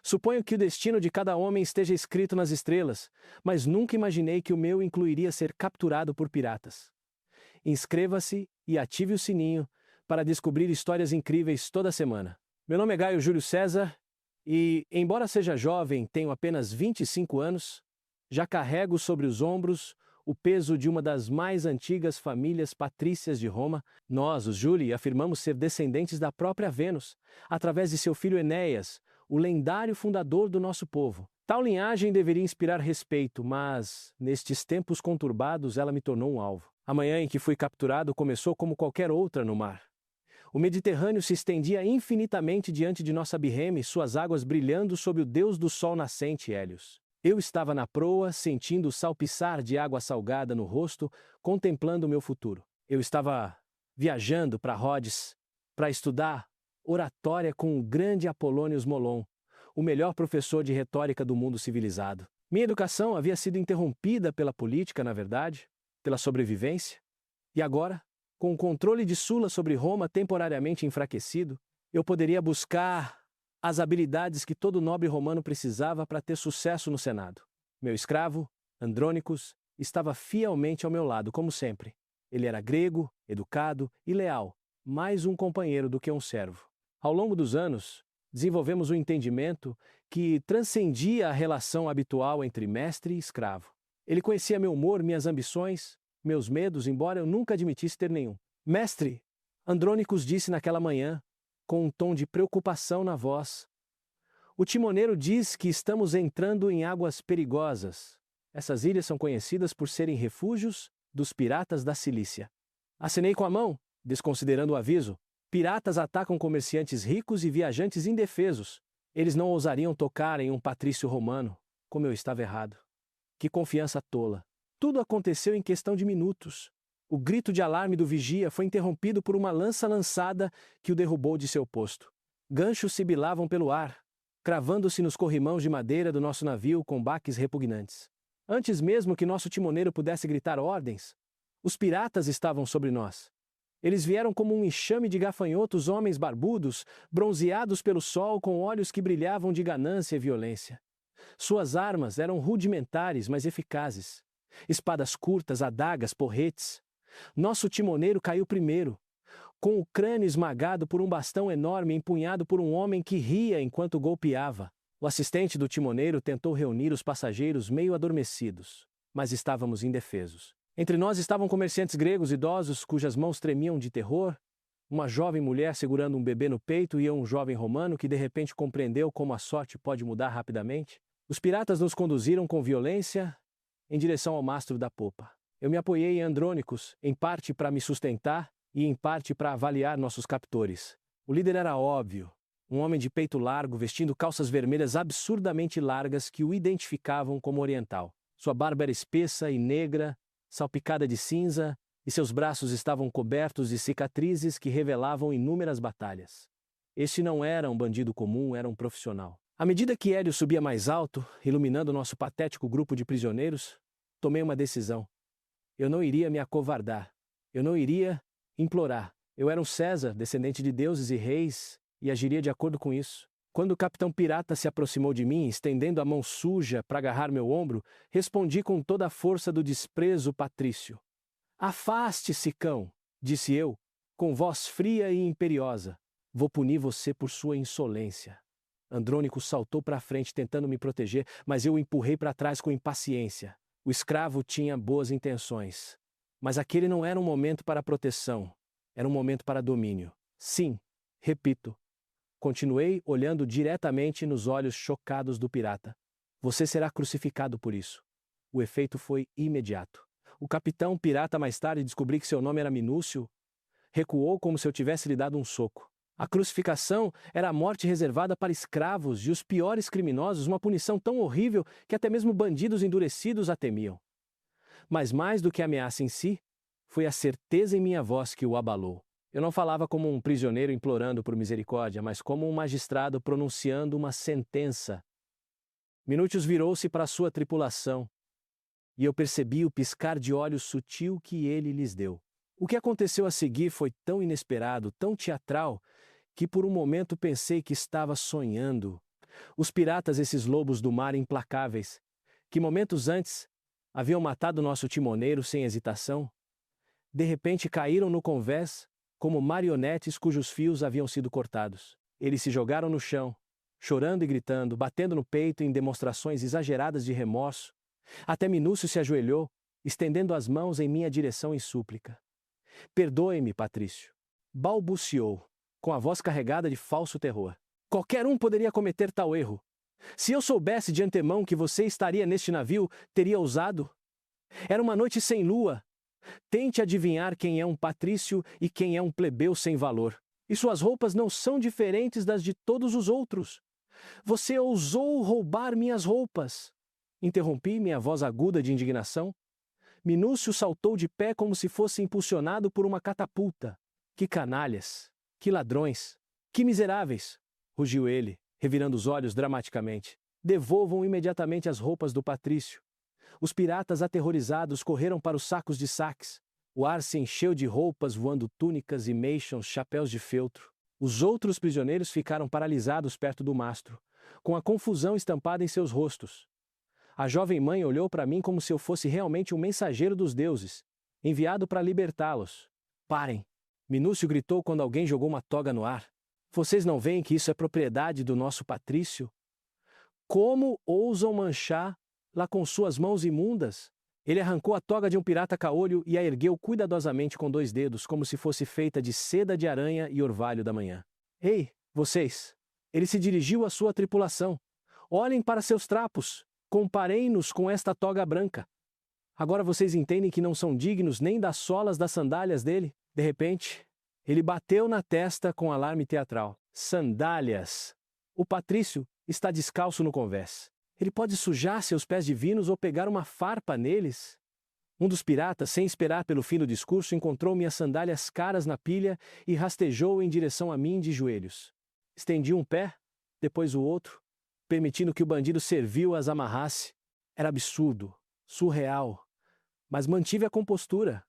Suponho que o destino de cada homem esteja escrito nas estrelas, mas nunca imaginei que o meu incluiria ser capturado por piratas. Inscreva-se e ative o sininho para descobrir histórias incríveis toda semana. Meu nome é Gaio Júlio César e, embora seja jovem, tenho apenas 25 anos, já carrego sobre os ombros o peso de uma das mais antigas famílias patrícias de Roma. Nós, os Júlii, afirmamos ser descendentes da própria Vênus, através de seu filho Enéas, o lendário fundador do nosso povo. Tal linhagem deveria inspirar respeito, mas, nestes tempos conturbados, ela me tornou um alvo. A manhã em que fui capturado começou como qualquer outra no mar. O Mediterrâneo se estendia infinitamente diante de nossa birreme, suas águas brilhando sob o deus do sol nascente, Hélios. Eu estava na proa, sentindo o salpiçar de água salgada no rosto, contemplando o meu futuro. Eu estava viajando para Rhodes para estudar oratória com o grande Apolônios Molon, o melhor professor de retórica do mundo civilizado. Minha educação havia sido interrompida pela política, na verdade, pela sobrevivência. E agora, com o controle de Sula sobre Roma temporariamente enfraquecido, eu poderia buscar as habilidades que todo nobre romano precisava para ter sucesso no Senado. Meu escravo, Andrônicos, estava fielmente ao meu lado, como sempre. Ele era grego, educado e leal, mais um companheiro do que um servo. Ao longo dos anos, desenvolvemos um entendimento que transcendia a relação habitual entre mestre e escravo. Ele conhecia meu humor, minhas ambições, meus medos, embora eu nunca admitisse ter nenhum. Mestre, Andrônicos disse naquela manhã, com um tom de preocupação na voz. O timoneiro diz que estamos entrando em águas perigosas. Essas ilhas são conhecidas por serem refúgios dos piratas da Cilícia. Acenei com a mão, desconsiderando o aviso. Piratas atacam comerciantes ricos e viajantes indefesos. Eles não ousariam tocar em um patrício romano, como eu estava errado. Que confiança tola. Tudo aconteceu em questão de minutos. O grito de alarme do vigia foi interrompido por uma lança lançada que o derrubou de seu posto. Ganchos sibilavam pelo ar, cravando-se nos corrimãos de madeira do nosso navio com baques repugnantes. Antes mesmo que nosso timoneiro pudesse gritar ordens, os piratas estavam sobre nós. Eles vieram como um enxame de gafanhotos, homens barbudos, bronzeados pelo sol, com olhos que brilhavam de ganância e violência. Suas armas eram rudimentares, mas eficazes. Espadas curtas, adagas, porretes. Nosso timoneiro caiu primeiro, com o crânio esmagado por um bastão enorme empunhado por um homem que ria enquanto golpeava. O assistente do timoneiro tentou reunir os passageiros meio adormecidos, mas estávamos indefesos. Entre nós estavam comerciantes gregos idosos cujas mãos tremiam de terror, uma jovem mulher segurando um bebê no peito e um jovem romano que de repente compreendeu como a sorte pode mudar rapidamente. Os piratas nos conduziram com violência em direção ao mastro da popa. Eu me apoiei em Andrônicos, em parte para me sustentar e em parte para avaliar nossos captores. O líder era óbvio, um homem de peito largo vestindo calças vermelhas absurdamente largas que o identificavam como oriental. Sua barba era espessa e negra, salpicada de cinza, e seus braços estavam cobertos de cicatrizes que revelavam inúmeras batalhas. Este não era um bandido comum, era um profissional. À medida que Hélio subia mais alto, iluminando nosso patético grupo de prisioneiros, tomei uma decisão. Eu não iria me acovardar. Eu não iria implorar. Eu era um César, descendente de deuses e reis, e agiria de acordo com isso. Quando o capitão pirata se aproximou de mim, estendendo a mão suja para agarrar meu ombro, respondi com toda a força do desprezo patrício. Afaste-se, cão, disse eu, com voz fria e imperiosa. Vou punir você por sua insolência. Andrônico saltou para a frente tentando me proteger, mas eu o empurrei para trás com impaciência. O escravo tinha boas intenções. Mas aquele não era um momento para proteção. Era um momento para domínio. Sim, repito. Continuei olhando diretamente nos olhos chocados do pirata. Você será crucificado por isso. O efeito foi imediato. O capitão pirata mais tarde descobri que seu nome era Minúcio. Recuou como se eu tivesse lhe dado um soco. A crucificação era a morte reservada para escravos e os piores criminosos, uma punição tão horrível que até mesmo bandidos endurecidos a temiam. Mas mais do que a ameaça em si, foi a certeza em minha voz que o abalou. Eu não falava como um prisioneiro implorando por misericórdia, mas como um magistrado pronunciando uma sentença. Minúcius virou-se para sua tripulação, e eu percebi o piscar de olhos sutil que ele lhes deu. O que aconteceu a seguir foi tão inesperado, tão teatral, que por um momento pensei que estava sonhando. Os piratas, esses lobos do mar implacáveis, que momentos antes haviam matado nosso timoneiro sem hesitação, de repente caíram no convés como marionetes cujos fios haviam sido cortados. Eles se jogaram no chão, chorando e gritando, batendo no peito em demonstrações exageradas de remorso. Até Minúcio se ajoelhou, estendendo as mãos em minha direção em súplica. Perdoe-me, Patrício, balbuciou, com a voz carregada de falso terror. Qualquer um poderia cometer tal erro. Se eu soubesse de antemão que você estaria neste navio, teria ousado? Era uma noite sem lua. Tente adivinhar quem é um patrício e quem é um plebeu sem valor. E suas roupas não são diferentes das de todos os outros. Você ousou roubar minhas roupas. Interrompi minha voz aguda de indignação. Minúcio saltou de pé como se fosse impulsionado por uma catapulta. Que canalhas! Que ladrões! Que miseráveis! Rugiu ele, revirando os olhos dramaticamente. Devolvam imediatamente as roupas do patrício. Os piratas aterrorizados correram para os sacos de saques. O ar se encheu de roupas voando, túnicas e meixons, chapéus de feltro. Os outros prisioneiros ficaram paralisados perto do mastro, com a confusão estampada em seus rostos. A jovem mãe olhou para mim como se eu fosse realmente um mensageiro dos deuses, enviado para libertá-los. Parem! Minúcio gritou quando alguém jogou uma toga no ar. Vocês não veem que isso é propriedade do nosso patrício? Como ousam manchá-la com suas mãos imundas? Ele arrancou a toga de um pirata caolho e a ergueu cuidadosamente com 2 dedos, como se fosse feita de seda de aranha e orvalho da manhã. Ei, vocês! Ele se dirigiu à sua tripulação. Olhem para seus trapos. Comparem-nos com esta toga branca. Agora vocês entendem que não são dignos nem das solas das sandálias dele? De repente, ele bateu na testa com alarme teatral. Sandálias! O patrício está descalço no convés. Ele pode sujar seus pés divinos ou pegar uma farpa neles. Um dos piratas, sem esperar pelo fim do discurso, encontrou minhas sandálias caras na pilha e rastejou em direção a mim de joelhos. Estendi um pé, depois o outro, permitindo que o bandido servil as amarrasse. Era absurdo, surreal, mas mantive a compostura.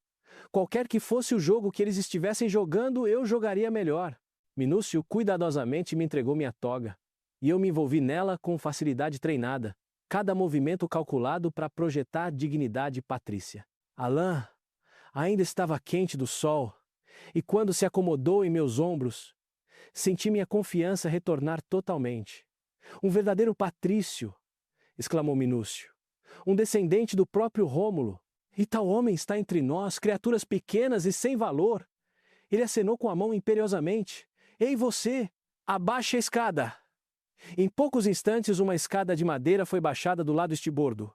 Qualquer que fosse o jogo que eles estivessem jogando, eu jogaria melhor. Minúcio cuidadosamente me entregou minha toga, e eu me envolvi nela com facilidade treinada, cada movimento calculado para projetar dignidade patrícia. A lã ainda estava quente do sol, e quando se acomodou em meus ombros, senti minha confiança retornar totalmente. Um verdadeiro patrício, exclamou Minúcio, um descendente do próprio Rômulo. E tal homem está entre nós, criaturas pequenas e sem valor. Ele acenou com a mão imperiosamente. Ei, você, abaixe a escada. Em poucos instantes, uma escada de madeira foi baixada do lado estibordo.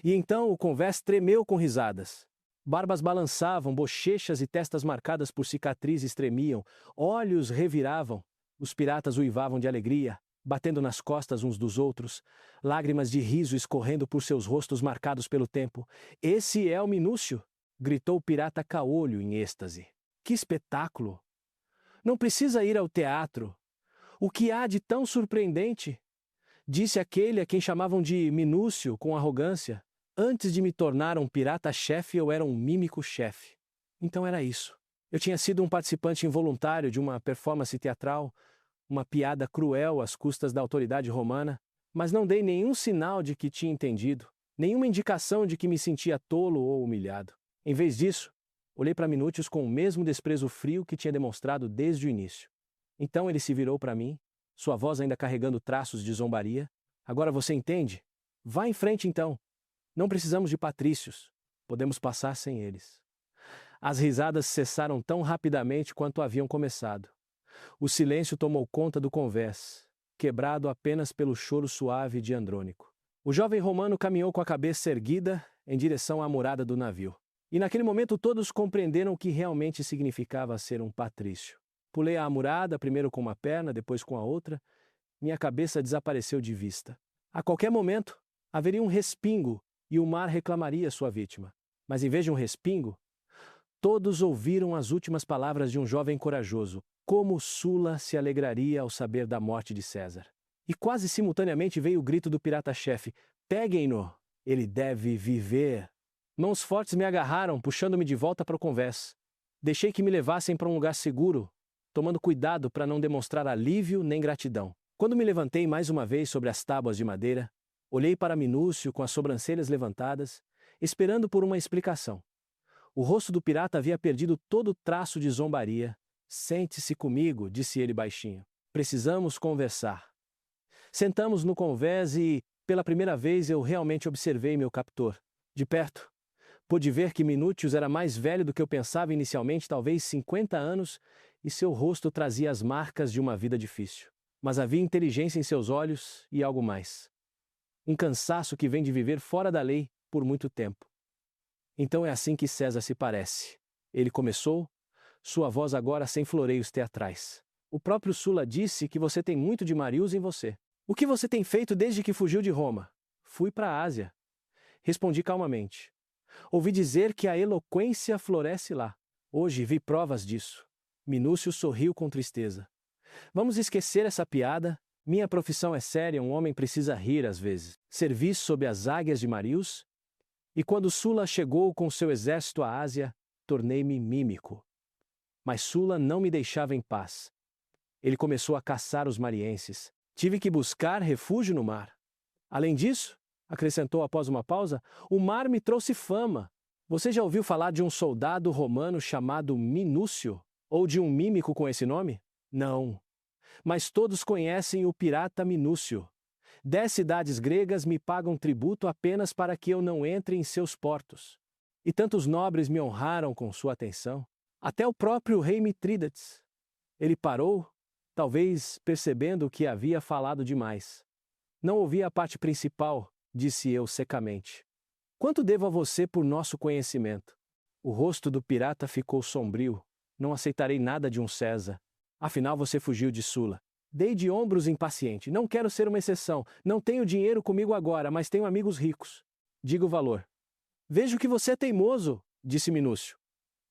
E então o convés tremeu com risadas. Barbas balançavam, bochechas e testas marcadas por cicatrizes tremiam, olhos reviravam. Os piratas uivavam de alegria, batendo nas costas uns dos outros, lágrimas de riso escorrendo por seus rostos marcados pelo tempo. Esse é o Minúcio! Gritou o pirata caolho em êxtase. Que espetáculo! Não precisa ir ao teatro. O que há de tão surpreendente? Disse aquele a quem chamavam de Minúcio com arrogância. Antes de me tornar um pirata-chefe, eu era um mímico-chefe. Então era isso. Eu tinha sido um participante involuntário de uma performance teatral, uma piada cruel às custas da autoridade romana, mas não dei nenhum sinal de que tinha entendido, nenhuma indicação de que me sentia tolo ou humilhado. Em vez disso, olhei para Minúcio com o mesmo desprezo frio que tinha demonstrado desde o início. Então ele se virou para mim, sua voz ainda carregando traços de zombaria. Agora você entende? Vá em frente então. Não precisamos de patrícios. Podemos passar sem eles. As risadas cessaram tão rapidamente quanto haviam começado. O silêncio tomou conta do convés, quebrado apenas pelo choro suave de Andrônico. O jovem romano caminhou com a cabeça erguida em direção à murada do navio. E naquele momento todos compreenderam o que realmente significava ser um patrício. Pulei a murada, primeiro com uma perna, depois com a outra. Minha cabeça desapareceu de vista. A qualquer momento, haveria um respingo e o mar reclamaria sua vítima. Mas em vez de um respingo, todos ouviram as últimas palavras de um jovem corajoso. Como Sula se alegraria ao saber da morte de César. E quase simultaneamente veio o grito do pirata-chefe. Peguem-no! Ele deve viver! Mãos fortes me agarraram, puxando-me de volta para o convés. Deixei que me levassem para um lugar seguro, tomando cuidado para não demonstrar alívio nem gratidão. Quando me levantei mais uma vez sobre as tábuas de madeira, olhei para Minúcio com as sobrancelhas levantadas, esperando por uma explicação. O rosto do pirata havia perdido todo traço de zombaria. Sente-se comigo, disse ele baixinho. Precisamos conversar. Sentamos no convés e, pela primeira vez, eu realmente observei meu captor. De perto, pude ver que Minúcio era mais velho do que eu pensava inicialmente, talvez 50 anos, e seu rosto trazia as marcas de uma vida difícil. Mas havia inteligência em seus olhos e algo mais. Um cansaço que vem de viver fora da lei por muito tempo. Então é assim que César se parece. Ele começou, sua voz agora sem floreios teatrais. O próprio Sulla disse que você tem muito de Marius em você. O que você tem feito desde que fugiu de Roma? Fui para a Ásia. Respondi calmamente. Ouvi dizer que a eloquência floresce lá. Hoje vi provas disso. Minúcio sorriu com tristeza. Vamos esquecer essa piada. Minha profissão é séria, um homem precisa rir às vezes. Servi sob as águias de Marius, e quando Sulla chegou com seu exército à Ásia, tornei-me mímico. Mas Sulla não me deixava em paz. Ele começou a caçar os marienses. Tive que buscar refúgio no mar. Além disso, acrescentou após uma pausa, o mar me trouxe fama. Você já ouviu falar de um soldado romano chamado Minúcio? Ou de um mímico com esse nome? Não. Mas todos conhecem o pirata Minúcio. 10 cidades gregas me pagam tributo apenas para que eu não entre em seus portos. E tantos nobres me honraram com sua atenção. Até o próprio rei Mitrídates. Ele parou, talvez percebendo que havia falado demais. Não ouvi a parte principal, disse eu secamente. Quanto devo a você por nosso conhecimento? O rosto do pirata ficou sombrio. Não aceitarei nada de um César. Afinal, você fugiu de Sulla. Dei de ombros impaciente. Não quero ser uma exceção. Não tenho dinheiro comigo agora, mas tenho amigos ricos. Diga o valor. Vejo que você é teimoso, disse Minúcio.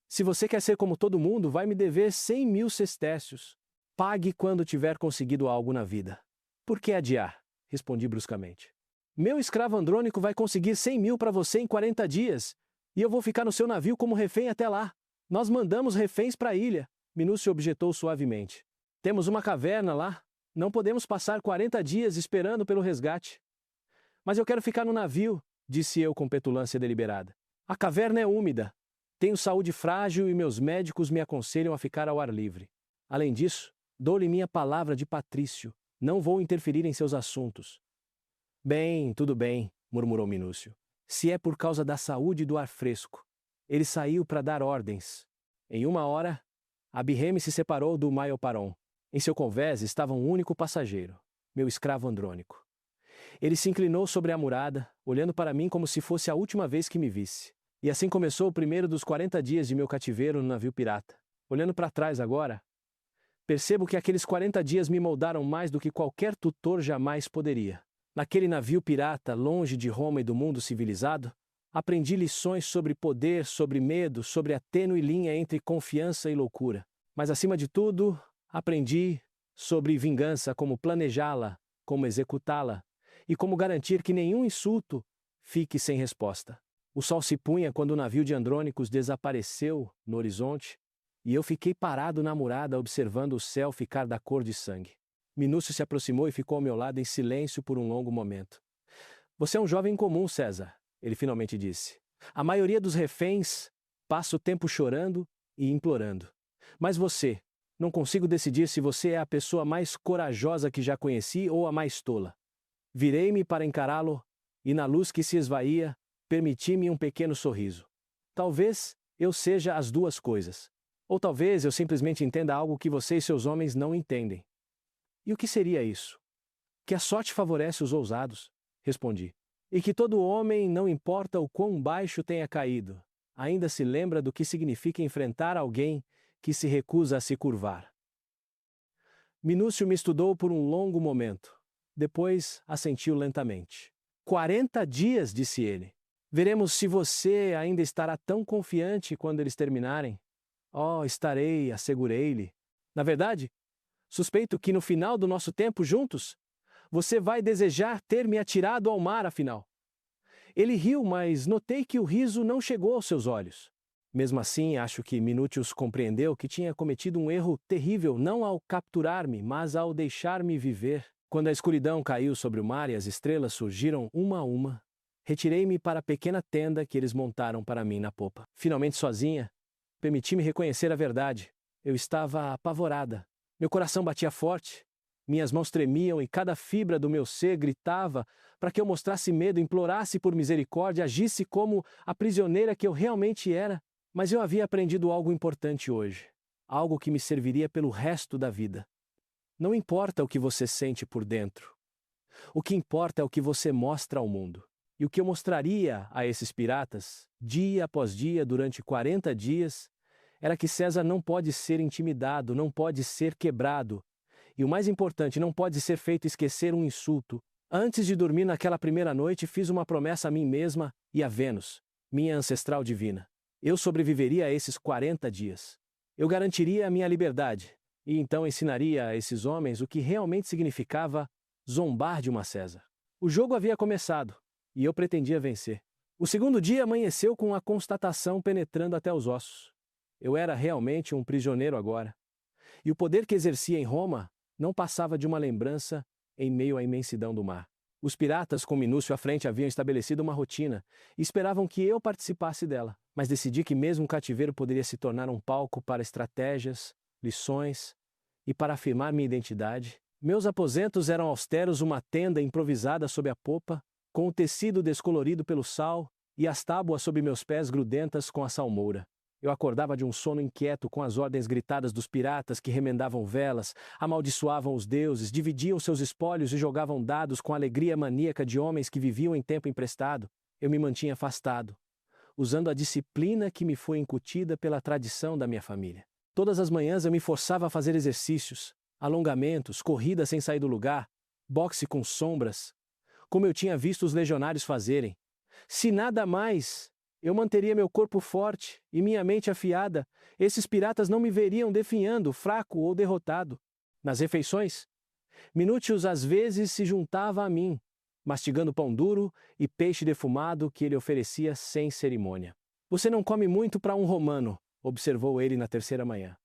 Se você quer ser como todo mundo, vai me dever 100.000 sestércios. Pague quando tiver conseguido algo na vida. Por que adiar? Respondi bruscamente. Meu escravo Andrônico vai conseguir 100.000 para você em 40 dias, e eu vou ficar no seu navio como refém até lá. Nós mandamos reféns para a ilha. Minúcio objetou suavemente. Temos uma caverna lá. Não podemos passar 40 dias esperando pelo resgate. Mas eu quero ficar no navio, disse eu com petulância deliberada. A caverna é úmida. Tenho saúde frágil e meus médicos me aconselham a ficar ao ar livre. Além disso, dou-lhe minha palavra de patrício. Não vou interferir em seus assuntos. Bem, tudo bem, murmurou Minúcio. Se é por causa da saúde e do ar fresco. Ele saiu para dar ordens. Em 1 hora, Abirreme se separou do Maioparon. Em seu convés estava um único passageiro, meu escravo Andrônico. Ele se inclinou sobre a murada, olhando para mim como se fosse a última vez que me visse. E assim começou o primeiro dos 40 dias de meu cativeiro no navio pirata. Olhando para trás agora, percebo que aqueles 40 dias me moldaram mais do que qualquer tutor jamais poderia. Naquele navio pirata, longe de Roma e do mundo civilizado, aprendi lições sobre poder, sobre medo, sobre a tênue linha entre confiança e loucura. Mas, acima de tudo, aprendi sobre vingança, como planejá-la, como executá-la, e como garantir que nenhum insulto fique sem resposta. O sol se punha quando o navio de Andrônicos desapareceu no horizonte, e eu fiquei parado na murada observando o céu ficar da cor de sangue. Minúcio se aproximou e ficou ao meu lado em silêncio por um longo momento. Você é um jovem comum, César, ele finalmente disse. A maioria dos reféns passa o tempo chorando e implorando. Mas você, não consigo decidir se você é a pessoa mais corajosa que já conheci ou a mais tola. Virei-me para encará-lo, e na luz que se esvaía, permiti-me um pequeno sorriso. Talvez eu seja as duas coisas. Ou talvez eu simplesmente entenda algo que você e seus homens não entendem. E o que seria isso? Que a sorte favorece os ousados, respondi. E que todo homem, não importa o quão baixo tenha caído, ainda se lembra do que significa enfrentar alguém que se recusa a se curvar. Minúcio me estudou por um longo momento. Depois assentiu lentamente. 40 dias, disse ele. Veremos se você ainda estará tão confiante quando eles terminarem. Oh, estarei, assegurei-lhe. Na verdade, suspeito que no final do nosso tempo juntos, você vai desejar ter me atirado ao mar afinal. Ele riu, mas notei que o riso não chegou aos seus olhos. Mesmo assim, acho que Minúcio compreendeu que tinha cometido um erro terrível não ao capturar-me, mas ao deixar-me viver. Quando a escuridão caiu sobre o mar e as estrelas surgiram uma a uma, retirei-me para a pequena tenda que eles montaram para mim na popa. Finalmente sozinha, permiti-me reconhecer a verdade. Eu estava apavorada. Meu coração batia forte. Minhas mãos tremiam e cada fibra do meu ser gritava para que eu mostrasse medo, implorasse por misericórdia, agisse como a prisioneira que eu realmente era. Mas eu havia aprendido algo importante hoje. Algo que me serviria pelo resto da vida. Não importa o que você sente por dentro. O que importa é o que você mostra ao mundo. E o que eu mostraria a esses piratas, dia após dia, durante 40 dias, era que César não pode ser intimidado, não pode ser quebrado. E o mais importante, não pode ser feito esquecer um insulto. Antes de dormir naquela primeira noite, fiz uma promessa a mim mesma e a Vênus, minha ancestral divina. Eu sobreviveria a esses 40 dias. Eu garantiria a minha liberdade. E então ensinaria a esses homens o que realmente significava zombar de uma César. O jogo havia começado, e eu pretendia vencer. O segundo dia amanheceu com a constatação penetrando até os ossos. Eu era realmente um prisioneiro agora. E o poder que exercia em Roma não passava de uma lembrança em meio à imensidão do mar. Os piratas, com Minúcio à frente, haviam estabelecido uma rotina e esperavam que eu participasse dela. Mas decidi que mesmo o cativeiro poderia se tornar um palco para estratégias, lições e para afirmar minha identidade. Meus aposentos eram austeros, uma tenda improvisada sob a popa, com o tecido descolorido pelo sal e as tábuas sob meus pés grudentas com a salmoura. Eu acordava de um sono inquieto com as ordens gritadas dos piratas que remendavam velas, amaldiçoavam os deuses, dividiam seus espólios e jogavam dados com a alegria maníaca de homens que viviam em tempo emprestado. Eu me mantinha afastado, usando a disciplina que me foi incutida pela tradição da minha família. Todas as manhãs eu me forçava a fazer exercícios, alongamentos, corridas sem sair do lugar, boxe com sombras, como eu tinha visto os legionários fazerem. Se nada mais, eu manteria meu corpo forte e minha mente afiada. Esses piratas não me veriam definhando, fraco ou derrotado. Nas refeições, Minúcio às vezes se juntava a mim, mastigando pão duro e peixe defumado que ele oferecia sem cerimônia. Você não come muito para um romano, observou ele na terceira manhã.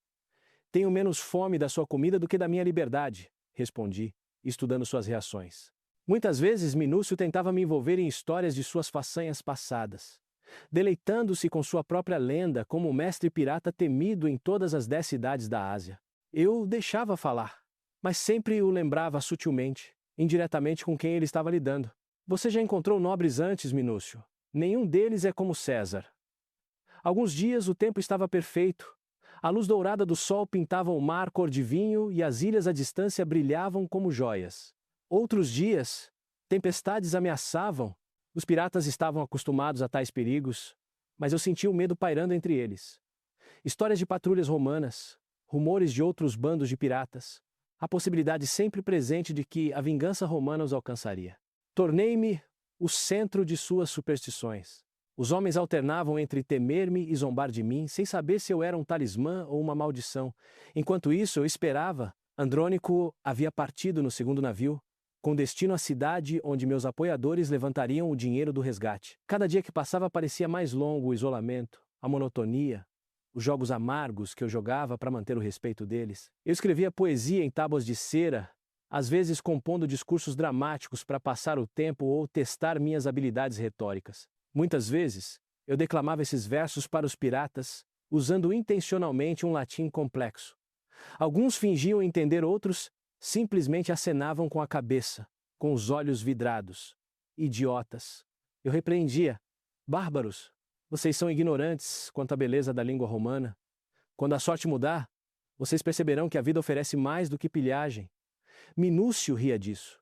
Tenho menos fome da sua comida do que da minha liberdade, respondi, estudando suas reações. Muitas vezes Minúcio tentava me envolver em histórias de suas façanhas passadas, deleitando-se com sua própria lenda como o mestre pirata temido em todas as 10 cidades da Ásia. Eu o deixava falar, mas sempre o lembrava sutilmente, indiretamente com quem ele estava lidando. Você já encontrou nobres antes, Minúcio? Nenhum deles é como César. Alguns dias o tempo estava perfeito. A luz dourada do sol pintava o mar cor de vinho e as ilhas à distância brilhavam como joias. Outros dias, tempestades ameaçavam. Os piratas estavam acostumados a tais perigos, mas eu sentia o medo pairando entre eles. Histórias de patrulhas romanas, rumores de outros bandos de piratas, a possibilidade sempre presente de que a vingança romana os alcançaria. Tornei-me o centro de suas superstições. Os homens alternavam entre temer-me e zombar de mim, sem saber se eu era um talismã ou uma maldição. Enquanto isso, eu esperava. Andrônico havia partido no segundo navio, com destino à cidade onde meus apoiadores levantariam o dinheiro do resgate. Cada dia que passava parecia mais longo o isolamento, a monotonia, os jogos amargos que eu jogava para manter o respeito deles. Eu escrevia poesia em tábuas de cera, às vezes compondo discursos dramáticos para passar o tempo ou testar minhas habilidades retóricas. Muitas vezes, eu declamava esses versos para os piratas, usando intencionalmente um latim complexo. Alguns fingiam entender, outros simplesmente acenavam com a cabeça, com os olhos vidrados. Idiotas. Eu repreendia. Bárbaros. Vocês são ignorantes quanto à beleza da língua romana. Quando a sorte mudar, vocês perceberão que a vida oferece mais do que pilhagem. Minúcio ria disso.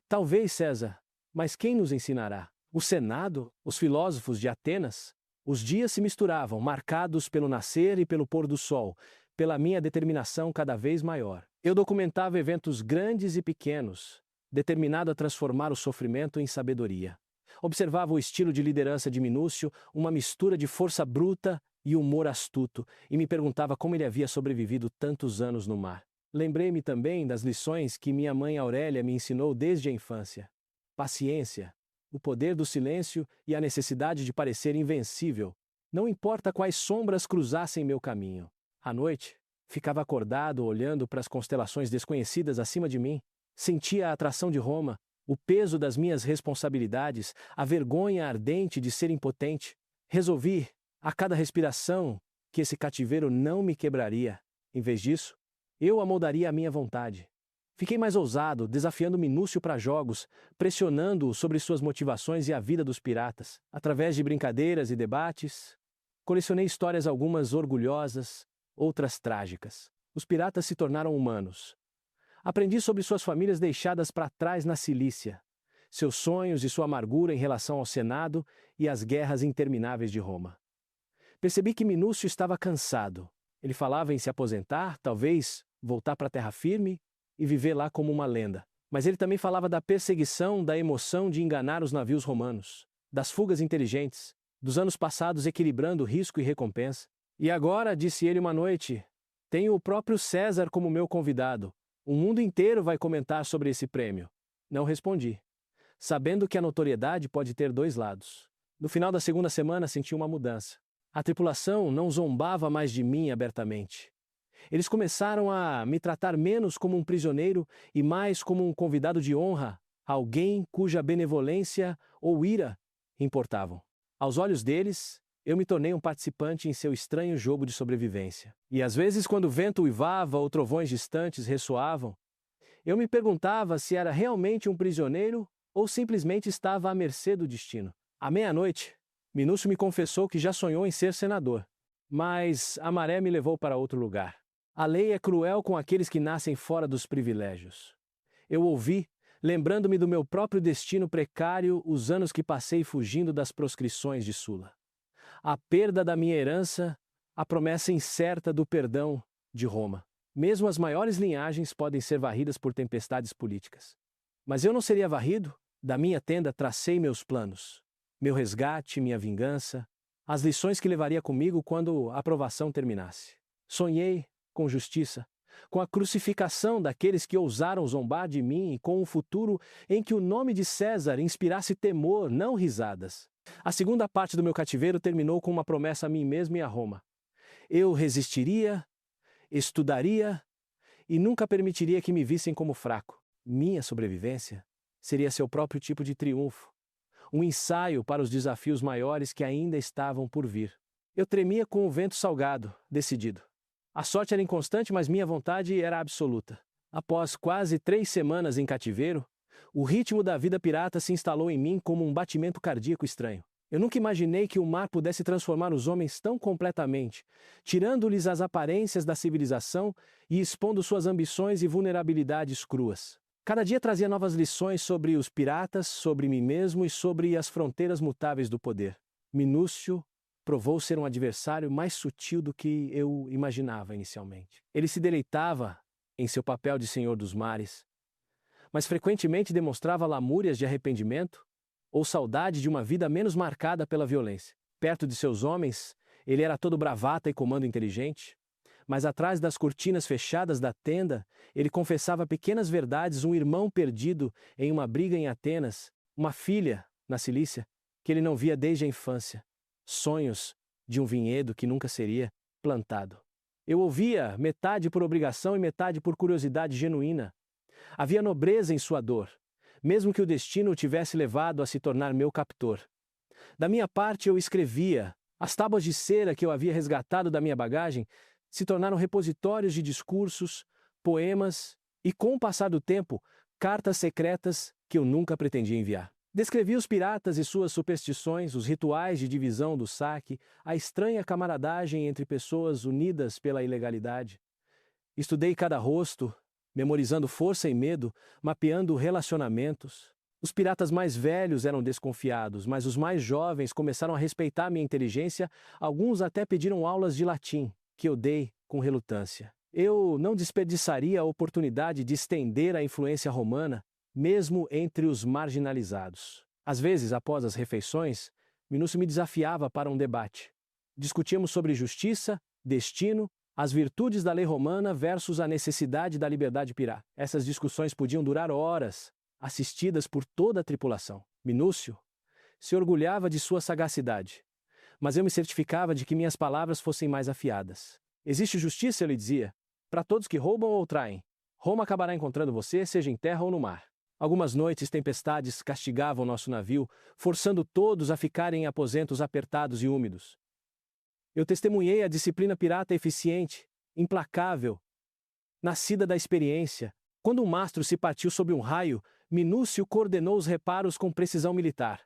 Talvez, César, mas quem nos ensinará? O Senado? Os filósofos de Atenas? Os dias se misturavam, marcados pelo nascer e pelo pôr do sol, pela minha determinação cada vez maior. Eu documentava eventos grandes e pequenos, determinado a transformar o sofrimento em sabedoria. Observava o estilo de liderança de Minúcio, uma mistura de força bruta e humor astuto, e me perguntava como ele havia sobrevivido tantos anos no mar. Lembrei-me também das lições que minha mãe Aurélia me ensinou desde a infância. Paciência, o poder do silêncio e a necessidade de parecer invencível, não importa quais sombras cruzassem meu caminho. À noite, ficava acordado olhando para as constelações desconhecidas acima de mim, Sentia a atração de Roma, o peso das minhas responsabilidades, a vergonha ardente de ser impotente. Resolvi, a cada respiração, que esse cativeiro não me quebraria. Em vez disso, eu amoldaria a minha vontade. Fiquei mais ousado, desafiando Minúcio para jogos, pressionando-o sobre suas motivações e a vida dos piratas. Através de brincadeiras e debates, colecionei histórias, algumas orgulhosas, outras trágicas. Os piratas se tornaram humanos. Aprendi sobre suas famílias deixadas para trás na Cilícia, seus sonhos e sua amargura em relação ao Senado e às guerras intermináveis de Roma. Percebi que Minúcio estava cansado. Ele falava em se aposentar, talvez voltar para a terra firme e viver lá como uma lenda. Mas ele também falava da perseguição, da emoção de enganar os navios romanos, das fugas inteligentes, dos anos passados equilibrando risco e recompensa. E agora, disse ele uma noite, tenho o próprio César como meu convidado. O mundo inteiro vai comentar sobre esse prêmio. Não respondi, sabendo que a notoriedade pode ter dois lados. No final da segunda semana senti uma mudança. A tripulação não zombava mais de mim abertamente. Eles começaram a me tratar menos como um prisioneiro e mais como um convidado de honra, alguém cuja benevolência ou ira importavam. Aos olhos deles, eu me tornei um participante em seu estranho jogo de sobrevivência. E às vezes, quando o vento uivava ou trovões distantes ressoavam, eu me perguntava se era realmente um prisioneiro ou simplesmente estava à mercê do destino. À meia-noite, Minúcio me confessou que já sonhou em ser senador, mas a maré me levou para outro lugar. A lei é cruel com aqueles que nascem fora dos privilégios. Eu ouvi, lembrando-me do meu próprio destino precário, os anos que passei fugindo das proscrições de Sula. A perda da minha herança, a promessa incerta do perdão de Roma. Mesmo as maiores linhagens podem ser varridas por tempestades políticas. Mas eu não seria varrido? Da minha tenda tracei meus planos. Meu resgate, minha vingança, as lições que levaria comigo quando a provação terminasse. Sonhei com justiça, com a crucificação daqueles que ousaram zombar de mim e com um futuro em que o nome de César inspirasse temor, não risadas. A segunda parte do meu cativeiro terminou com uma promessa a mim mesmo e a Roma. Eu resistiria, estudaria e nunca permitiria que me vissem como fraco. Minha sobrevivência seria seu próprio tipo de triunfo, um ensaio para os desafios maiores que ainda estavam por vir. Eu tremia com o vento salgado, decidido. A sorte era inconstante, mas minha vontade era absoluta. Após quase 3 semanas em cativeiro, o ritmo da vida pirata se instalou em mim como um batimento cardíaco estranho. Eu nunca imaginei que o mar pudesse transformar os homens tão completamente, tirando-lhes as aparências da civilização e expondo suas ambições e vulnerabilidades cruas. Cada dia trazia novas lições sobre os piratas, sobre mim mesmo e sobre as fronteiras mutáveis do poder. Minúcio provou ser um adversário mais sutil do que eu imaginava inicialmente. Ele se deleitava em seu papel de senhor dos mares, mas frequentemente demonstrava lamúrias de arrependimento ou saudade de uma vida menos marcada pela violência. Perto de seus homens, ele era todo bravata e comando inteligente, mas atrás das cortinas fechadas da tenda, ele confessava pequenas verdades, um irmão perdido em uma briga em Atenas, uma filha, na Cilícia, que ele não via desde a infância, sonhos de um vinhedo que nunca seria plantado. Eu ouvia metade por obrigação e metade por curiosidade genuína. Havia nobreza em sua dor, mesmo que o destino o tivesse levado a se tornar meu captor. Da minha parte eu escrevia, as tábuas de cera que eu havia resgatado da minha bagagem se tornaram repositórios de discursos, poemas e, com o passar do tempo, cartas secretas que eu nunca pretendia enviar. Descrevi os piratas e suas superstições, os rituais de divisão do saque, a estranha camaradagem entre pessoas unidas pela ilegalidade. Estudei cada rosto, memorizando força e medo, mapeando relacionamentos. Os piratas mais velhos eram desconfiados, mas os mais jovens começaram a respeitar minha inteligência, alguns até pediram aulas de latim, que eu dei com relutância. Eu não desperdiçaria a oportunidade de estender a influência romana, mesmo entre os marginalizados. Às vezes, após as refeições, Minúcio me desafiava para um debate. Discutíamos sobre justiça, destino, as virtudes da lei romana versus a necessidade da liberdade pirata. Essas discussões podiam durar horas, assistidas por toda a tripulação. Minúcio se orgulhava de sua sagacidade, mas eu me certificava de que minhas palavras fossem mais afiadas. Existe justiça, ele dizia, para todos que roubam ou traem. Roma acabará encontrando você, seja em terra ou no mar. Algumas noites tempestades castigavam nosso navio, forçando todos a ficarem em aposentos apertados e úmidos. Eu testemunhei a disciplina pirata eficiente, implacável, nascida da experiência. Quando o mastro se partiu sob um raio, Minúcio coordenou os reparos com precisão militar.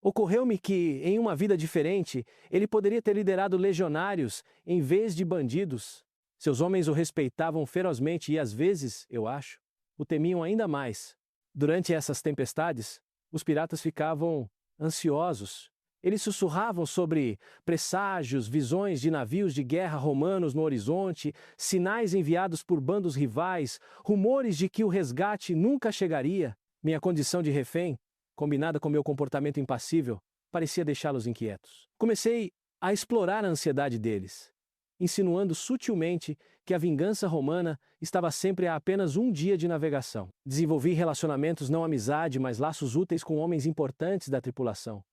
Ocorreu-me que, em uma vida diferente, ele poderia ter liderado legionários em vez de bandidos. Seus homens o respeitavam ferozmente e, às vezes, eu acho, o temiam ainda mais. Durante essas tempestades, os piratas ficavam ansiosos. Eles sussurravam sobre presságios, visões de navios de guerra romanos no horizonte, sinais enviados por bandos rivais, rumores de que o resgate nunca chegaria. Minha condição de refém, combinada com meu comportamento impassível, parecia deixá-los inquietos. Comecei a explorar a ansiedade deles, insinuando sutilmente que a vingança romana estava sempre a apenas um dia de navegação. Desenvolvi relacionamentos não amizade, mas laços úteis com homens importantes da tripulação.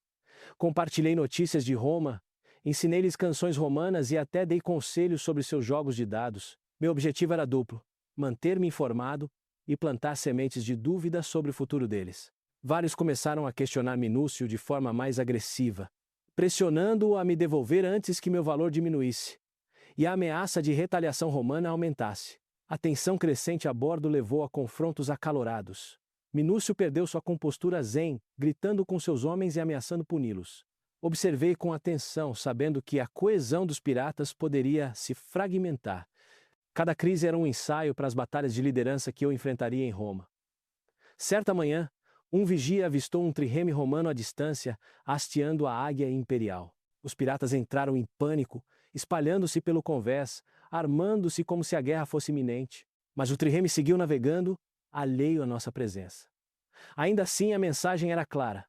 Compartilhei notícias de Roma, ensinei-lhes canções romanas e até dei conselhos sobre seus jogos de dados. Meu objetivo era duplo: manter-me informado e plantar sementes de dúvida sobre o futuro deles. Vários começaram a questionar Minúcio de forma mais agressiva, pressionando-o a me devolver antes que meu valor diminuísse e a ameaça de retaliação romana aumentasse. A tensão crescente a bordo levou a confrontos acalorados. Minúcio perdeu sua compostura zen, gritando com seus homens e ameaçando puni-los. Observei com atenção, sabendo que a coesão dos piratas poderia se fragmentar. Cada crise era um ensaio para as batalhas de liderança que eu enfrentaria em Roma. Certa manhã, um vigia avistou um trireme romano à distância, hasteando a águia imperial. Os piratas entraram em pânico, espalhando-se pelo convés, armando-se como se a guerra fosse iminente. Mas o trireme seguiu navegando, alheio à nossa presença. Ainda assim, a mensagem era clara.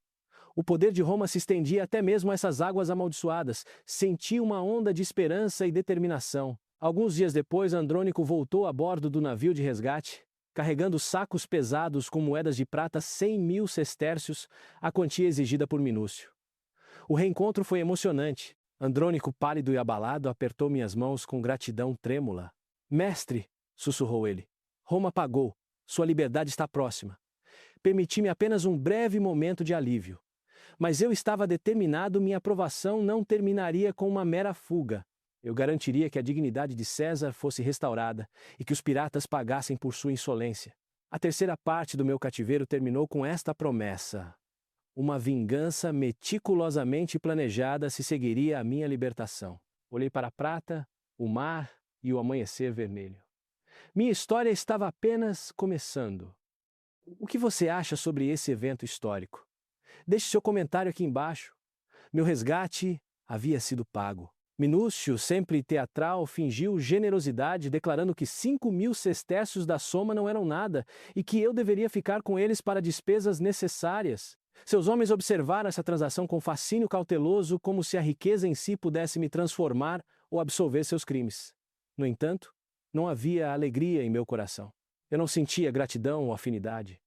O poder de Roma se estendia até mesmo a essas águas amaldiçoadas. Senti uma onda de esperança e determinação. Alguns dias depois, Andrônico voltou a bordo do navio de resgate, carregando sacos pesados com moedas de prata 100.000 sestércios, a quantia exigida por Minúcio. O reencontro foi emocionante. Andrônico, pálido e abalado, apertou minhas mãos com gratidão trêmula. "Mestre", sussurrou ele, "Roma pagou. Sua liberdade está próxima." Permiti-me apenas um breve momento de alívio. Mas eu estava determinado, minha aprovação não terminaria com uma mera fuga. Eu garantiria que a dignidade de César fosse restaurada e que os piratas pagassem por sua insolência. A terceira parte do meu cativeiro terminou com esta promessa: uma vingança meticulosamente planejada se seguiria à minha libertação. Olhei para a prata, o mar e o amanhecer vermelho. Minha história estava apenas começando. O que você acha sobre esse evento histórico? Deixe seu comentário aqui embaixo. Meu resgate havia sido pago. Minúcio, sempre teatral, fingiu generosidade, declarando que 5.000 sestércios da soma não eram nada e que eu deveria ficar com eles para despesas necessárias. Seus homens observaram essa transação com fascínio cauteloso, como se a riqueza em si pudesse me transformar ou absolver seus crimes. No entanto, não havia alegria em meu coração. Eu não sentia gratidão ou afinidade.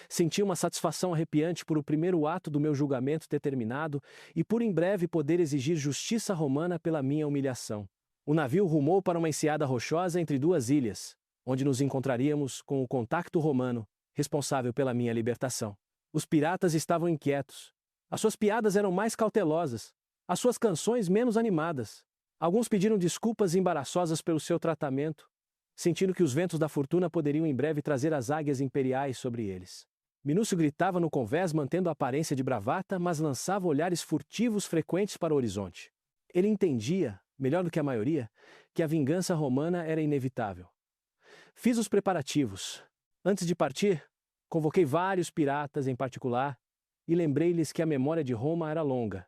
Sentia uma satisfação arrepiante por o primeiro ato do meu julgamento determinado e por em breve poder exigir justiça romana pela minha humilhação. O navio rumou para uma enseada rochosa entre duas ilhas, onde nos encontraríamos com o contacto romano, responsável pela minha libertação. Os piratas estavam inquietos. As suas piadas eram mais cautelosas, as suas canções menos animadas. Alguns pediram desculpas embaraçosas pelo seu tratamento, sentindo que os ventos da fortuna poderiam em breve trazer as águias imperiais sobre eles. Minúcio gritava no convés mantendo a aparência de bravata, mas lançava olhares furtivos frequentes para o horizonte. Ele entendia, melhor do que a maioria, que a vingança romana era inevitável. Fiz os preparativos. Antes de partir, convoquei vários piratas em particular e lembrei-lhes que a memória de Roma era longa,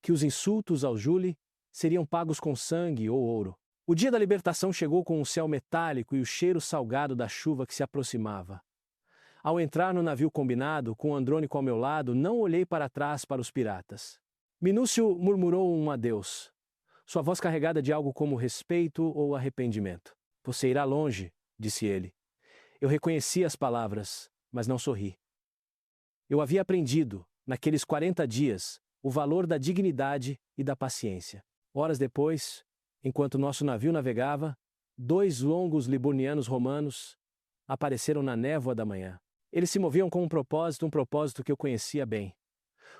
que os insultos ao Júli seriam pagos com sangue ou ouro. O dia da libertação chegou com um céu metálico e o cheiro salgado da chuva que se aproximava. Ao entrar no navio combinado, com Andrônico ao meu lado, não olhei para trás para os piratas. Minúcio murmurou um adeus, sua voz carregada de algo como respeito ou arrependimento. "Você irá longe", disse ele. Eu reconheci as palavras, mas não sorri. Eu havia aprendido, naqueles 40 dias, o valor da dignidade e da paciência. Horas depois, enquanto nosso navio navegava, 2 longos liburnianos romanos, apareceram na névoa da manhã. Eles se moviam com um propósito que eu conhecia bem.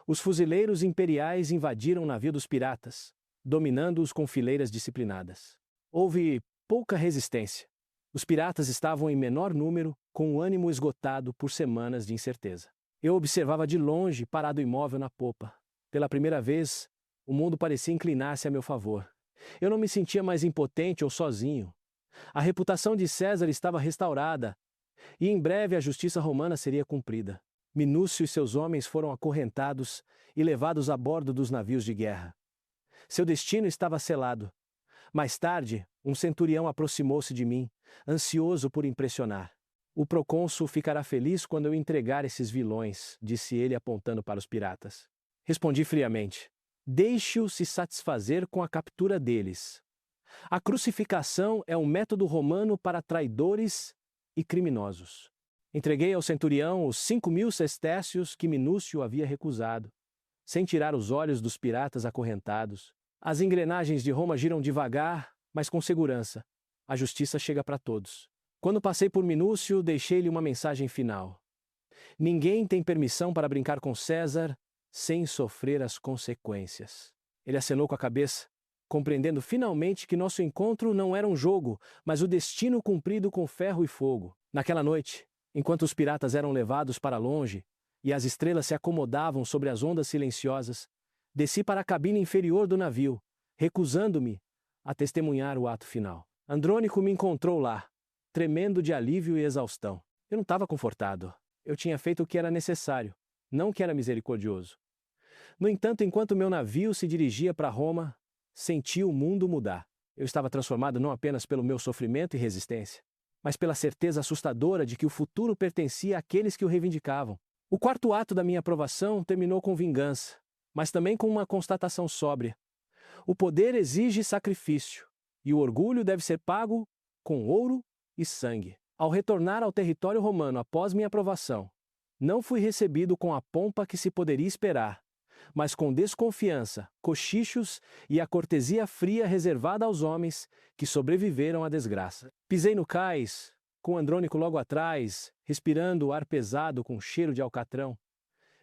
Os fuzileiros imperiais invadiram o navio dos piratas, dominando-os com fileiras disciplinadas. Houve pouca resistência. Os piratas estavam em menor número, com o ânimo esgotado por semanas de incerteza. Eu observava de longe, parado imóvel na popa. Pela primeira vez, o mundo parecia inclinar-se a meu favor. Eu não me sentia mais impotente ou sozinho. A reputação de César estava restaurada, e em breve a justiça romana seria cumprida. Minúcio e seus homens foram acorrentados e levados a bordo dos navios de guerra. Seu destino estava selado. Mais tarde, um centurião aproximou-se de mim, ansioso por impressionar. O procônsul ficará feliz quando eu entregar esses vilões, disse ele apontando para os piratas. Respondi friamente. Deixe-os se satisfazer com a captura deles. A crucificação é um método romano para traidores e criminosos. Entreguei ao centurião os 5.000 sestécios que Minúcio havia recusado, sem tirar os olhos dos piratas acorrentados. As engrenagens de Roma giram devagar, mas com segurança. A justiça chega para todos. Quando passei por Minúcio, deixei-lhe uma mensagem final. Ninguém tem permissão para brincar com César sem sofrer as consequências. Ele acenou com a cabeça, compreendendo finalmente que nosso encontro não era um jogo, mas o destino cumprido com ferro e fogo. Naquela noite, enquanto os piratas eram levados para longe e as estrelas se acomodavam sobre as ondas silenciosas, desci para a cabine inferior do navio, recusando-me a testemunhar o ato final. Andrônico me encontrou lá, tremendo de alívio e exaustão. Eu não estava confortado. Eu tinha feito o que era necessário, não o que era misericordioso. No entanto, enquanto meu navio se dirigia para Roma, senti o mundo mudar. Eu estava transformado não apenas pelo meu sofrimento e resistência, mas pela certeza assustadora de que o futuro pertencia àqueles que o reivindicavam. O quarto ato da minha aprovação terminou com vingança, mas também com uma constatação sóbria. O poder exige sacrifício, e o orgulho deve ser pago com ouro e sangue. Ao retornar ao território romano após minha aprovação, não fui recebido com a pompa que se poderia esperar, mas com desconfiança, cochichos e a cortesia fria reservada aos homens que sobreviveram à desgraça. Pisei no cais, com Andrônico logo atrás, respirando o ar pesado com cheiro de alcatrão.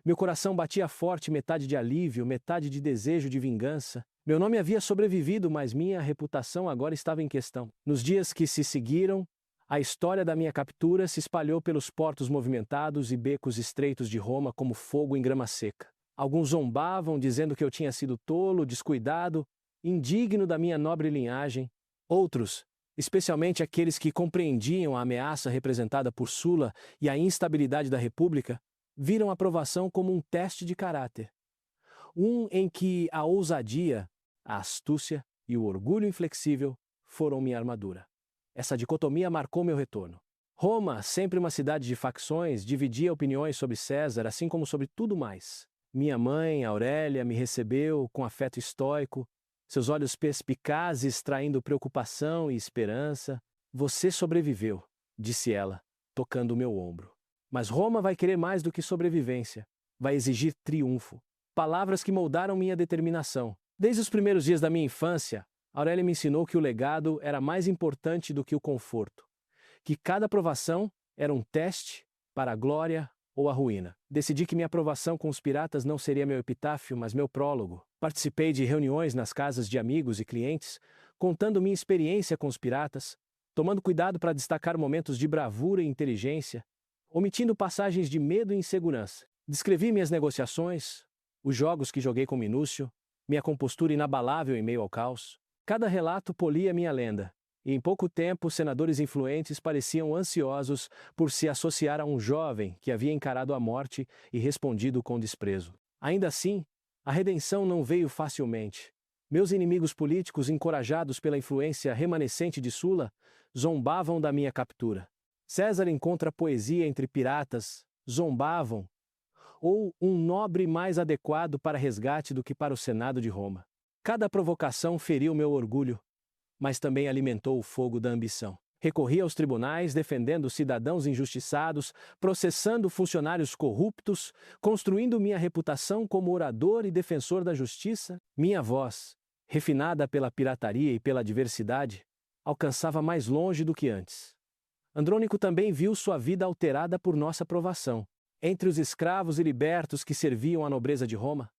Meu coração batia forte, metade de alívio, metade de desejo de vingança. Meu nome havia sobrevivido, mas minha reputação agora estava em questão. Nos dias que se seguiram, a história da minha captura se espalhou pelos portos movimentados e becos estreitos de Roma como fogo em grama seca. Alguns zombavam, dizendo que eu tinha sido tolo, descuidado, indigno da minha nobre linhagem. Outros, especialmente aqueles que compreendiam a ameaça representada por Sula e a instabilidade da República, viram a aprovação como um teste de caráter. Um em que a ousadia, a astúcia e o orgulho inflexível foram minha armadura. Essa dicotomia marcou meu retorno. Roma, sempre uma cidade de facções, dividia opiniões sobre César, assim como sobre tudo mais. Minha mãe, Aurélia, me recebeu com afeto estoico, seus olhos perspicazes traindo preocupação e esperança. Você sobreviveu, disse ela, tocando o meu ombro. Mas Roma vai querer mais do que sobrevivência. Vai exigir triunfo. Palavras que moldaram minha determinação. Desde os primeiros dias da minha infância, Aurélia me ensinou que o legado era mais importante do que o conforto. Que cada aprovação era um teste para a glória ou a ruína. Decidi que minha aprovação com os piratas não seria meu epitáfio, mas meu prólogo. Participei de reuniões nas casas de amigos e clientes, contando minha experiência com os piratas, tomando cuidado para destacar momentos de bravura e inteligência, omitindo passagens de medo e insegurança. Descrevi minhas negociações, os jogos que joguei com Minúcio, minha compostura inabalável em meio ao caos. Cada relato polia minha lenda, e em pouco tempo senadores influentes pareciam ansiosos por se associar a um jovem que havia encarado a morte e respondido com desprezo. Ainda assim, a redenção não veio facilmente. Meus inimigos políticos, encorajados pela influência remanescente de Sula, zombavam da minha captura. César encontra poesia entre piratas, zombavam, ou um nobre mais adequado para resgate do que para o Senado de Roma. Cada provocação feriu meu orgulho, mas também alimentou o fogo da ambição. Recorri aos tribunais defendendo cidadãos injustiçados, processando funcionários corruptos, construindo minha reputação como orador e defensor da justiça. Minha voz, refinada pela pirataria e pela adversidade, alcançava mais longe do que antes. Andrônico também viu sua vida alterada por nossa provação. Entre os escravos e libertos que serviam à nobreza de Roma,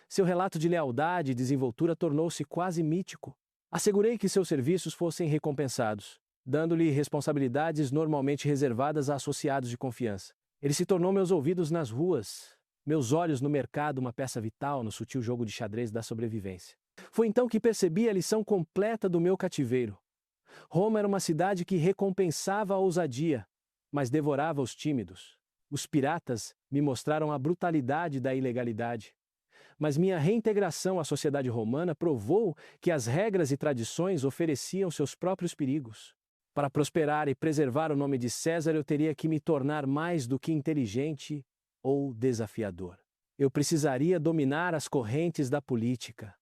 seu relato de lealdade e desenvoltura tornou-se quase mítico. Assegurei que seus serviços fossem recompensados, dando-lhe responsabilidades normalmente reservadas a associados de confiança. Ele se tornou meus ouvidos nas ruas, meus olhos no mercado, uma peça vital no sutil jogo de xadrez da sobrevivência. Foi então que percebi a lição completa do meu cativeiro. Roma era uma cidade que recompensava a ousadia, mas devorava os tímidos. Os piratas me mostraram a brutalidade da ilegalidade. Mas minha reintegração à sociedade romana provou que as regras e tradições ofereciam seus próprios perigos. Para prosperar e preservar o nome de César, eu teria que me tornar mais do que inteligente ou desafiador. Eu precisaria dominar as correntes da política,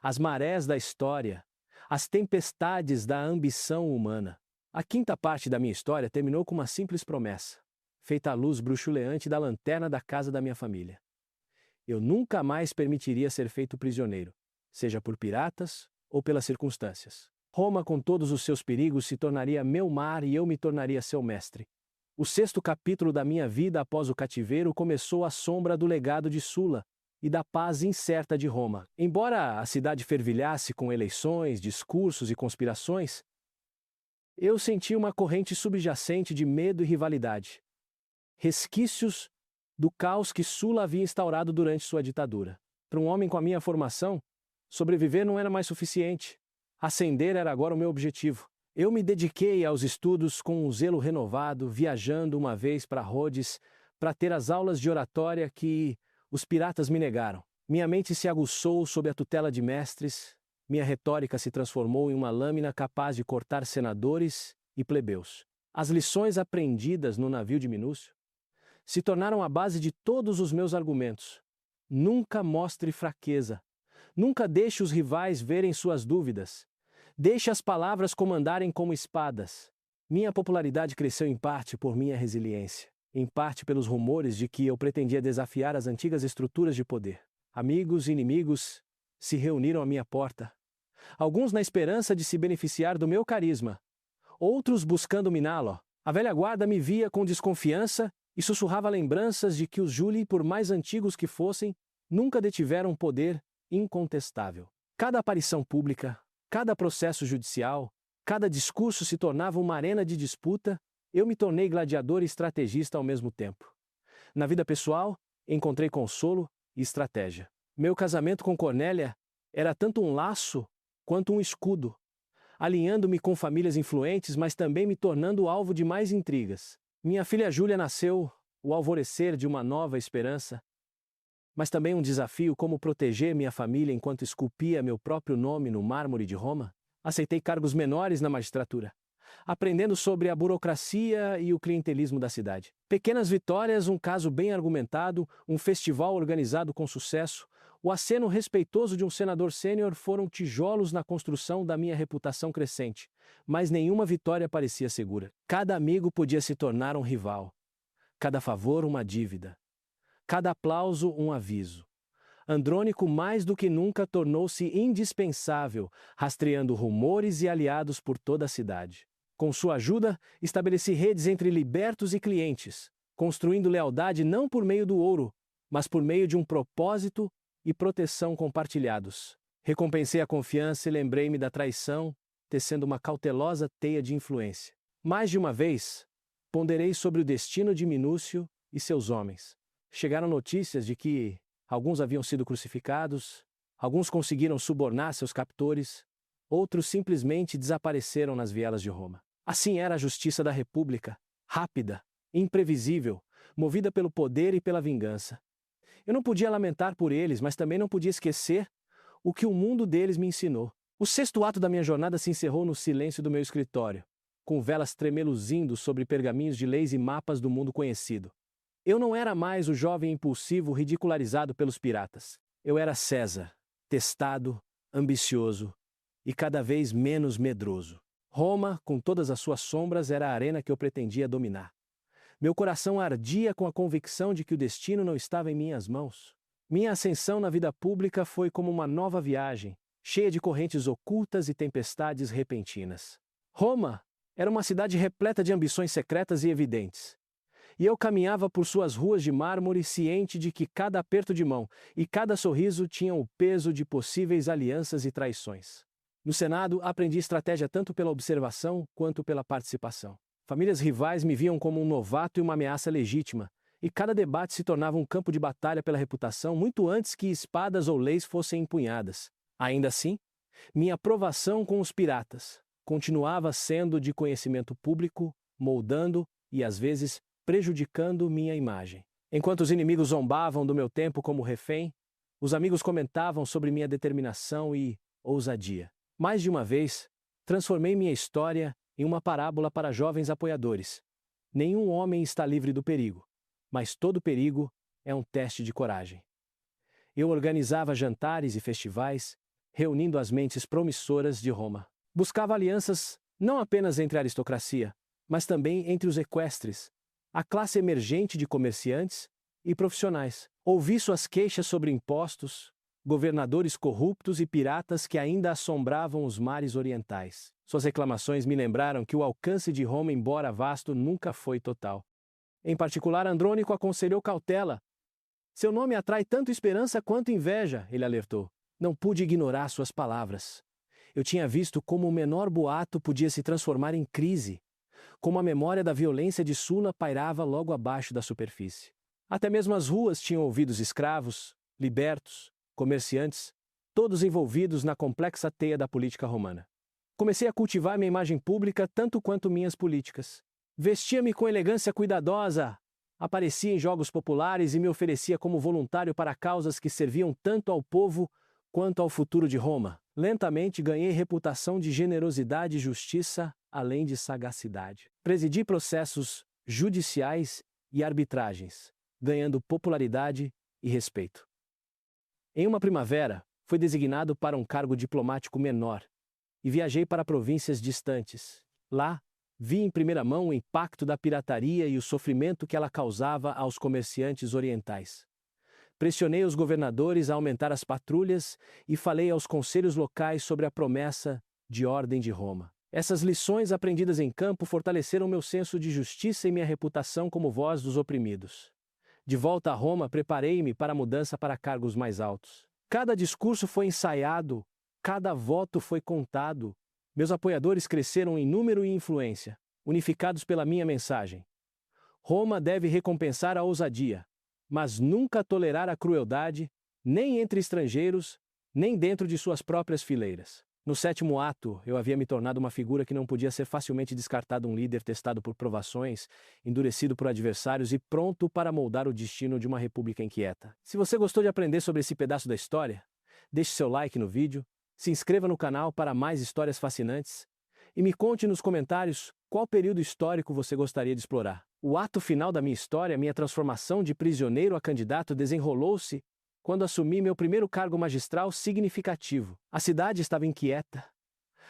as marés da história, as tempestades da ambição humana. A quinta parte da minha história terminou com uma simples promessa, feita à luz bruxuleante da lanterna da casa da minha família. Eu nunca mais permitiria ser feito prisioneiro, seja por piratas ou pelas circunstâncias. Roma, com todos os seus perigos, se tornaria meu mar e eu me tornaria seu mestre. O sexto capítulo da minha vida após o cativeiro começou à sombra do legado de Sula e da paz incerta de Roma. Embora a cidade fervilhasse com eleições, discursos e conspirações, eu senti uma corrente subjacente de medo e rivalidade. Resquícios do caos que Sula havia instaurado durante sua ditadura. Para um homem com a minha formação, sobreviver não era mais suficiente. Ascender era agora o meu objetivo. Eu me dediquei aos estudos com um zelo renovado, viajando uma vez para Rhodes para ter as aulas de oratória que os piratas me negaram. Minha mente se aguçou sob a tutela de mestres, minha retórica se transformou em uma lâmina capaz de cortar senadores e plebeus. As lições aprendidas no navio de Minúcio se tornaram a base de todos os meus argumentos. Nunca mostre fraqueza. Nunca deixe os rivais verem suas dúvidas. Deixe as palavras comandarem como espadas. Minha popularidade cresceu em parte por minha resiliência, em parte pelos rumores de que eu pretendia desafiar as antigas estruturas de poder. Amigos e inimigos se reuniram à minha porta. Alguns na esperança de se beneficiar do meu carisma, outros buscando miná-lo. A velha guarda me via com desconfiança e sussurrava lembranças de que os Júlii, por mais antigos que fossem, nunca detiveram um poder incontestável. Cada aparição pública, cada processo judicial, cada discurso se tornava uma arena de disputa. Eu me tornei gladiador e estrategista ao mesmo tempo. Na vida pessoal, encontrei consolo e estratégia. Meu casamento com Cornélia era tanto um laço quanto um escudo, alinhando-me com famílias influentes, mas também me tornando alvo de mais intrigas. Minha filha Júlia nasceu, o alvorecer de uma nova esperança, mas também um desafio: como proteger minha família enquanto esculpia meu próprio nome no mármore de Roma. Aceitei cargos menores na magistratura, aprendendo sobre a burocracia e o clientelismo da cidade. Pequenas vitórias, um caso bem argumentado, um festival organizado com sucesso, o aceno respeitoso de um senador sênior foram tijolos na construção da minha reputação crescente, mas nenhuma vitória parecia segura. Cada amigo podia se tornar um rival, cada favor uma dívida, cada aplauso um aviso. Andrônico mais do que nunca tornou-se indispensável, rastreando rumores e aliados por toda a cidade. Com sua ajuda, estabeleci redes entre libertos e clientes, construindo lealdade não por meio do ouro, mas por meio de um propósito e proteção compartilhados. Recompensei a confiança e lembrei-me da traição, tecendo uma cautelosa teia de influência. Mais de uma vez, ponderei sobre o destino de Minúcio e seus homens. Chegaram notícias de que alguns haviam sido crucificados, alguns conseguiram subornar seus captores, outros simplesmente desapareceram nas vielas de Roma. Assim era a justiça da República, rápida, imprevisível, movida pelo poder e pela vingança. Eu não podia lamentar por eles, mas também não podia esquecer o que o mundo deles me ensinou. O sexto ato da minha jornada se encerrou no silêncio do meu escritório, com velas tremeluzindo sobre pergaminhos de leis e mapas do mundo conhecido. Eu não era mais o jovem impulsivo ridicularizado pelos piratas. Eu era César, testado, ambicioso e cada vez menos medroso. Roma, com todas as suas sombras, era a arena que eu pretendia dominar. Meu coração ardia com a convicção de que o destino não estava em minhas mãos. Minha ascensão na vida pública foi como uma nova viagem, cheia de correntes ocultas e tempestades repentinas. Roma Era uma cidade repleta de ambições secretas e evidentes. E eu caminhava por suas ruas de mármore ciente de que cada aperto de mão e cada sorriso tinham o peso de possíveis alianças e traições. No Senado, aprendi estratégia tanto pela observação quanto pela participação. Famílias rivais me viam como um novato e uma ameaça legítima, e cada debate se tornava um campo de batalha pela reputação muito antes que espadas ou leis fossem empunhadas. Ainda assim, minha aprovação com os piratas continuava sendo de conhecimento público, moldando e, às vezes, prejudicando minha imagem. Enquanto os inimigos zombavam do meu tempo como refém, os amigos comentavam sobre minha determinação e ousadia. Mais de uma vez, transformei minha história em uma parábola para jovens apoiadores. Nenhum homem está livre do perigo, mas todo perigo é um teste de coragem. Eu organizava jantares e festivais, reunindo as mentes promissoras de Roma. Buscava alianças não apenas entre a aristocracia, mas também entre os equestres, a classe emergente de comerciantes e profissionais. Ouvi suas queixas sobre impostos, governadores corruptos e piratas que ainda assombravam os mares orientais. Suas reclamações me lembraram que o alcance de Roma, embora vasto, nunca foi total. Em particular, Andrônico aconselhou cautela. Seu nome atrai tanto esperança quanto inveja, ele alertou. Não pude ignorar suas palavras. Eu tinha visto como o menor boato podia se transformar em crise, como a memória da violência de Sula pairava logo abaixo da superfície. Até mesmo as ruas tinham ouvidos escravos, libertos, comerciantes, todos envolvidos na complexa teia da política romana. Comecei a cultivar minha imagem pública tanto quanto minhas políticas. Vestia-me com elegância cuidadosa, aparecia em jogos populares e me oferecia como voluntário para causas que serviam tanto ao povo quanto ao futuro de Roma. Lentamente ganhei reputação de generosidade e justiça, além de sagacidade. Presidi processos judiciais e arbitragens, ganhando popularidade e respeito. Em uma primavera, fui designado para um cargo diplomático menor e viajei para províncias distantes. Lá, vi em primeira mão o impacto da pirataria e o sofrimento que ela causava aos comerciantes orientais. Pressionei os governadores a aumentar as patrulhas e falei aos conselhos locais sobre a promessa de ordem de Roma. Essas lições aprendidas em campo fortaleceram meu senso de justiça e minha reputação como voz dos oprimidos. De volta a Roma, preparei-me para a mudança para cargos mais altos. Cada discurso foi ensaiado, cada voto foi contado. Meus apoiadores cresceram em número e influência, unificados pela minha mensagem. Roma deve recompensar a ousadia, mas nunca tolerar a crueldade, nem entre estrangeiros, nem dentro de suas próprias fileiras. No sétimo ato, eu havia me tornado uma figura que não podia ser facilmente descartada, um líder testado por provações, endurecido por adversários e pronto para moldar o destino de uma república inquieta. Se você gostou de aprender sobre esse pedaço da história, deixe seu like no vídeo, se inscreva no canal para mais histórias fascinantes e me conte nos comentários qual período histórico você gostaria de explorar. O ato final da minha história, minha transformação de prisioneiro a candidato, desenrolou-se quando assumi meu primeiro cargo magistral significativo. A cidade estava inquieta.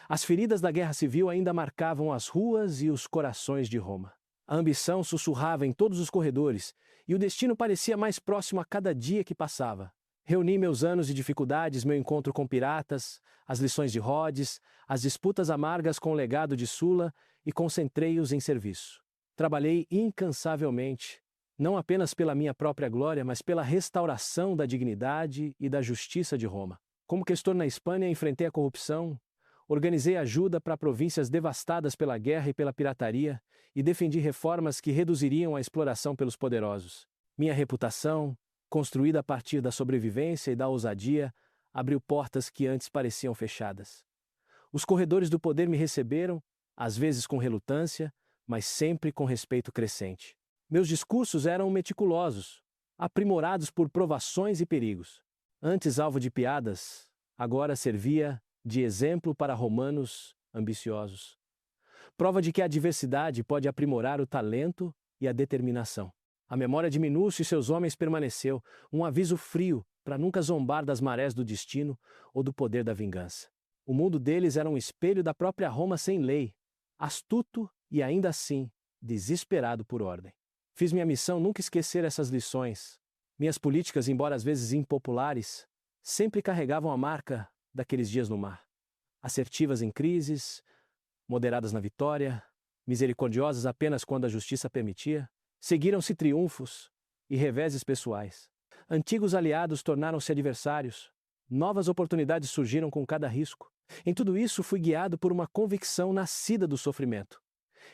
As feridas da guerra civil ainda marcavam as ruas e os corações de Roma. A ambição sussurrava em todos os corredores, e o destino parecia mais próximo a cada dia que passava. Reuni meus anos de dificuldades, meu encontro com piratas, as lições de Rhodes, as disputas amargas com o legado de Sula e concentrei-os em serviço. Trabalhei incansavelmente, não apenas pela minha própria glória, mas pela restauração da dignidade e da justiça de Roma. Como questor na Espanha, enfrentei a corrupção, organizei ajuda para províncias devastadas pela guerra e pela pirataria e defendi reformas que reduziriam a exploração pelos poderosos. Minha reputação, construída a partir da sobrevivência e da ousadia, abriu portas que antes pareciam fechadas. Os corredores do poder me receberam, às vezes com relutância, mas sempre com respeito crescente. Meus discursos eram meticulosos, aprimorados por provações e perigos. Antes alvo de piadas, agora servia de exemplo para romanos ambiciosos. Prova de que a adversidade pode aprimorar o talento e a determinação. A memória de Minúcio e seus homens permaneceu, um aviso frio para nunca zombar das marés do destino ou do poder da vingança. O mundo deles era um espelho da própria Roma sem lei, astuto e ainda assim desesperado por ordem. Fiz minha missão nunca esquecer essas lições. Minhas políticas, embora às vezes impopulares, sempre carregavam a marca daqueles dias no mar. Assertivas em crises, moderadas na vitória, misericordiosas apenas quando a justiça permitia, seguiram-se triunfos e reveses pessoais. Antigos aliados tornaram-se adversários. Novas oportunidades surgiram com cada risco. Em tudo isso fui guiado por uma convicção nascida do sofrimento.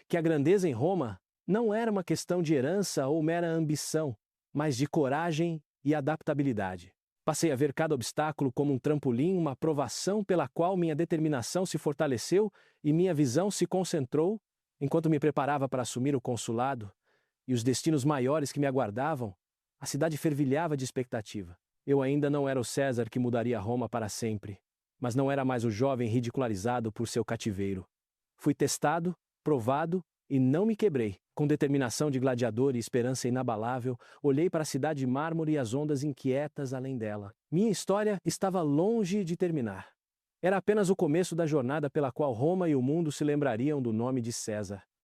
Que a grandeza em Roma não era uma questão de herança ou mera ambição, mas de coragem e adaptabilidade. Passei a ver cada obstáculo como um trampolim, uma provação pela qual minha determinação se fortaleceu e minha visão se concentrou, enquanto me preparava para assumir o consulado e os destinos maiores que me aguardavam. A cidade fervilhava de expectativa. Eu ainda não era o César que mudaria Roma para sempre, mas não era mais o jovem ridicularizado por seu cativeiro. Fui testado, provado e não me quebrei. Com determinação de gladiador e esperança inabalável, olhei para a cidade de mármore e as ondas inquietas além dela. Minha história estava longe de terminar. Era apenas o começo da jornada pela qual Roma e o mundo se lembrariam do nome de César.